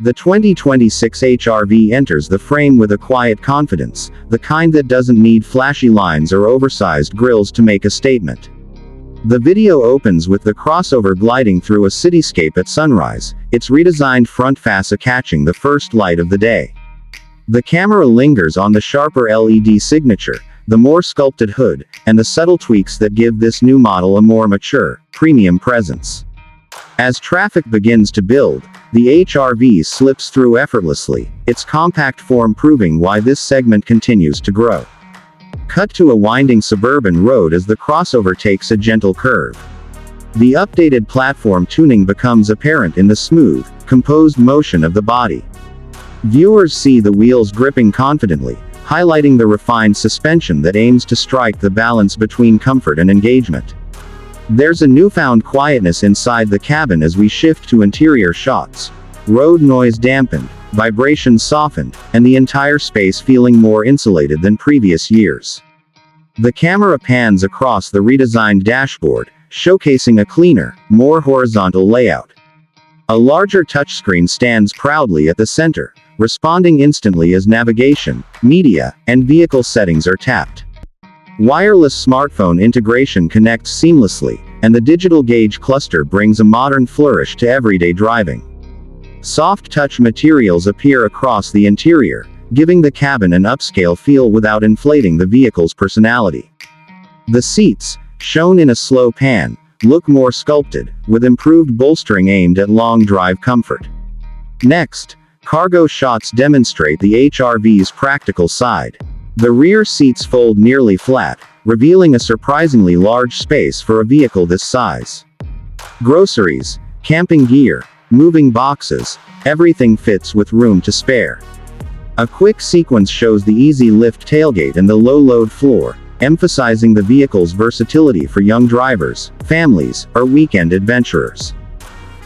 The 2026 HR-V enters the frame with a quiet confidence, the kind that doesn't need flashy lines or oversized grills to make a statement. The video opens with the crossover gliding through a cityscape at sunrise, its redesigned front fascia catching the first light of the day. The camera lingers on the sharper LED signature, the more sculpted hood, and the subtle tweaks that give this new model a more mature, premium presence. As traffic begins to build, the HR-V slips through effortlessly, its compact form proving why this segment continues to grow. Cut to a winding suburban road as the crossover takes a gentle curve. The updated platform tuning becomes apparent in the smooth, composed motion of the body. Viewers see the wheels gripping confidently, highlighting the refined suspension that aims to strike the balance between comfort and engagement. There's a newfound quietness inside the cabin as we shift to interior shots. Road noise dampened, vibrations softened, and the entire space feeling more insulated than previous years. The camera pans across the redesigned dashboard, showcasing a cleaner, more horizontal layout. A larger touchscreen stands proudly at the center, responding instantly as navigation, media, and vehicle settings are tapped. Wireless smartphone integration connects seamlessly, and the digital gauge cluster brings a modern flourish to everyday driving. Soft touch materials appear across the interior, giving the cabin an upscale feel without inflating the vehicle's personality. The seats, shown in a slow pan, look more sculpted, with improved bolstering aimed at long drive comfort. Next, cargo shots demonstrate the HR-V's practical side. The rear seats fold nearly flat, revealing a surprisingly large space for a vehicle this size. Groceries, camping gear, moving boxes, everything fits with room to spare. A quick sequence shows the easy lift tailgate and the low-load floor, emphasizing the vehicle's versatility for young drivers, families, or weekend adventurers.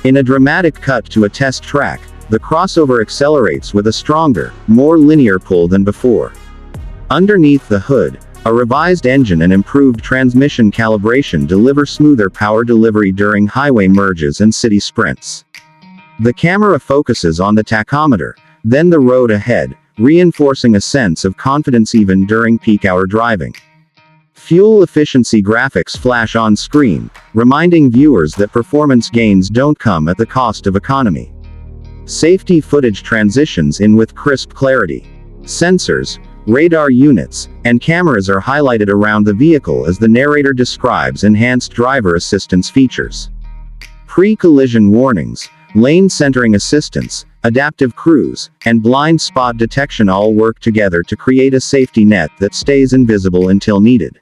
In a dramatic cut to a test track, the crossover accelerates with a stronger, more linear pull than before. Underneath the hood, a revised engine and improved transmission calibration deliver smoother power delivery during highway merges and city sprints. The camera focuses on the tachometer, then the road ahead, reinforcing a sense of confidence even during peak-hour driving. Fuel efficiency graphics flash on screen, reminding viewers that performance gains don't come at the cost of economy. Safety footage transitions in with crisp clarity. Sensors, radar units, and cameras are highlighted around the vehicle as the narrator describes enhanced driver assistance features. Pre-collision warnings, lane centering assistance, adaptive cruise, and blind spot detection all work together to create a safety net that stays invisible until needed.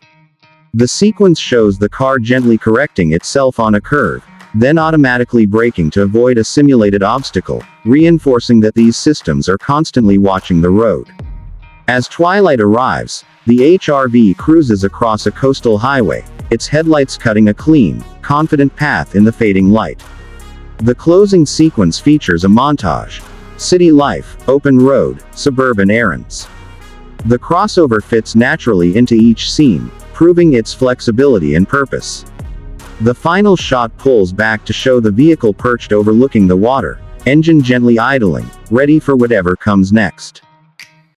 The sequence shows the car gently correcting itself on a curve, then automatically braking to avoid a simulated obstacle, reinforcing that these systems are constantly watching the road. As twilight arrives, the HR-V cruises across a coastal highway, its headlights cutting a clean, confident path in the fading light. The closing sequence features a montage: city life, open road, suburban errands. The crossover fits naturally into each scene, proving its flexibility and purpose. The final shot pulls back to show the vehicle perched overlooking the water, engine gently idling, ready for whatever comes next.